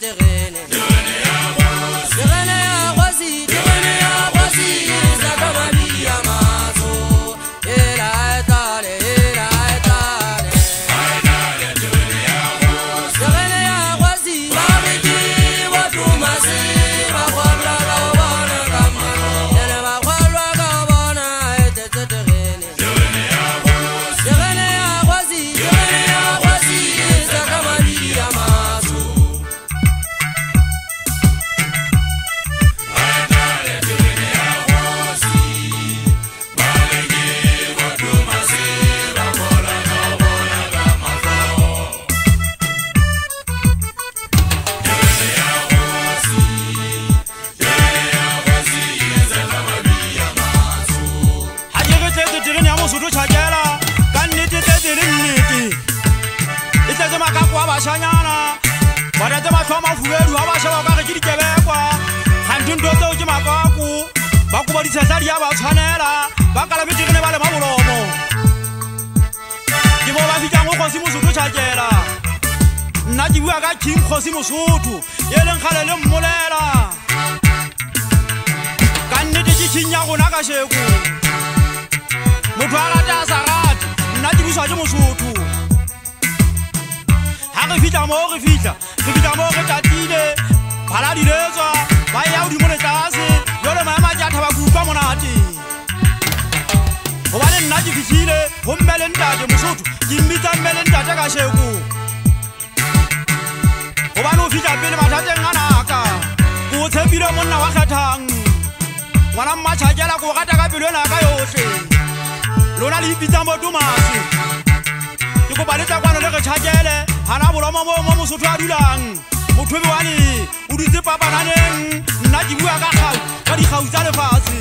terene terene ya kwasi terene ya kwasi zakama bia mazo ela etale terene ya kwasi babiki watu masi bakwala kabona kama ele bakwala kabona terene ya kwasi zakama bia mazo Shanyana, but at the Matoma Fuel, Wabasha, Kibekwa, Hantin Dodo Jimaku, Bakubadi Sasaria, Chanela, Bakalabit in the Mabulomo. Gimola Cosimus Chagera, Najiwaga King Cosimusutu, Yellen Kalem Molera, Kaniti Chinya Nagasheku, Mutara Dasarat, Najimusutu. Revita more tatine, Paladineza, by Audi Monetasi, Yola Mama Jatabaku Comonati. One in Naji Vigile, Melenta, Musutu, Jimita Melenta Tagasheku. Obano Vita Benatanaka, who would have been on Nawakatang. One of Machajala Kurataka Bilona Kayose, Lona Lipitamo Dumasi. You baleta kwa noleka chajele hanabula momo sutwadulang mutwebi wani udize papa nanen najibu akakhaw kadi khawzale fasi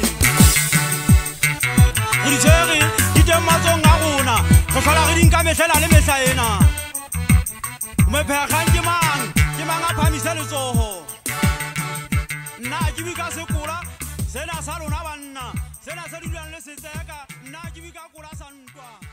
urijeri ditemazo ngakuna khofala re dinka mehlela le mehlaena umepha khanje mang ke manga phamisa letsoho najibu ka sekula sena sa lona banna sena sa dulang le setseka najibu ka kula santwa.